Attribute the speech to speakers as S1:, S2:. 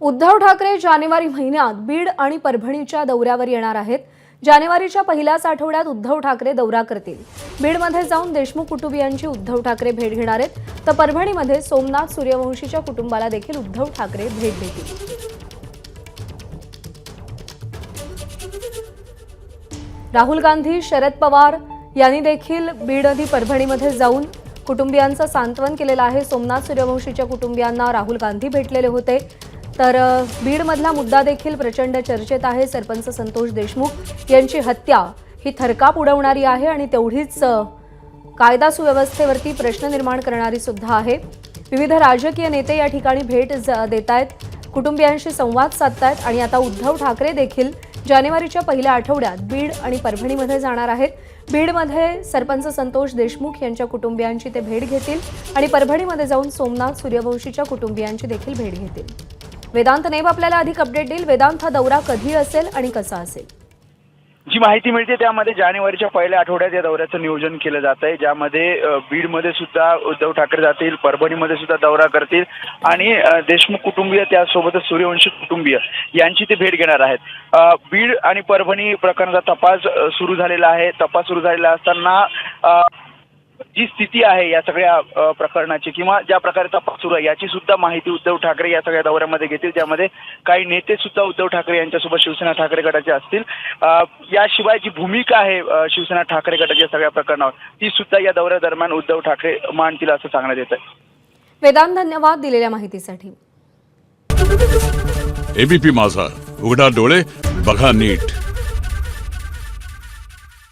S1: उद्धव ठाकरे जानेवारी महिन्यात बीड आणि परभणीच्या दौऱ्यावर येणार आहेत। जानेवारीच्या पहिल्याच आठवड्यात उद्धव ठाकरे दौरा करतील। बीडमध्ये जाऊन देशमुख कुटुंबियांची उद्धव ठाकरे भेट घेणार आहेत, तर परभणीमध्ये सोमनाथ सूर्यवंशीच्या कुटुंबाला देखील उद्धव ठाकरे भेट देतील। राहुल गांधी, शरद पवार यांनी देखील बीड आणि परभणीमध्ये जाऊन कुटुंबियांचं सांत्वन केलेलं आहे। सोमनाथ सूर्यवंशीच्या कुटुंबियांना राहुल गांधी भेटलेले होते। तर बीडमधला मुद्दा देखील प्रचंड चर्चेत आहे। सरपंच संतोष देशमुख यांची हत्या ही थरकाप उडवणारी आहे आणि तेवढीच कायदा सुव्यवस्थेवरती प्रश्न निर्माण करणारी सुद्धा आहे। विविध राजकीय नेते या ठिकाणी भेट देत आहेत, कुटुंबियांशी संवाद साधतायत आणि आता उद्धव ठाकरे देखील जानेवारीच्या पहिल्या आठवड्यात बीड आणि परभणीमध्ये जाणार आहेत। बीडमध्ये सरपंच संतोष देशमुख यांच्या कुटुंबियांची ते भेट घेतील आणि परभणीमध्ये जाऊन सोमनाथ सूर्यवंशीच्या कुटुंबियांची देखील भेट घेतील। वेदांत नेब आपल्याला अधिक अपडेट देईल। वेदांत, हा दौरा कधी असेल आणि कसा असेल?
S2: जी माहिती मिळते त्यामध्ये जानेवारीच्या पहिल्या आठवड्यात या दौऱ्याचं नियोजन केलं जात आहे, ज्यामध्ये बीडमध्ये सुद्धा उद्धव ठाकरे जातील, परभणीमध्ये सुद्धा दौरा करतील आणि देशमुख कुटुंबीय त्यासोबतच सूर्यवंशी कुटुंबीय यांची ते भेट घेणार आहेत। बीड आणि परभणी प्रकरणाचा तपास सुरू झालेला आहे। तपास सुरू झालेला असताना जी स्थिती आहे या सगळ्या प्रकरणाची किंवा ज्या प्रकारे तपास सुरू आहे याची सुद्धा माहिती उद्धव ठाकरे या सगळ्या दौऱ्यामध्ये घेतील, ज्यामध्ये काही नेते सुद्धा उद्धव ठाकरे यांच्यासोबत शिवसेना ठाकरे गटाचे असतील। याशिवाय जी भूमिका आहे शिवसेना ठाकरे गटाच्या सगळ्या प्रकरणावर ती सुद्धा या दौऱ्यादरम्यान उद्धव ठाकरे मांडतील असं सांगण्यात येत आहे।
S1: वेदांत, धन्यवाद दिलेल्या माहितीसाठी।
S3: एबीपी माझा, उघडा डोळे बघा नीट।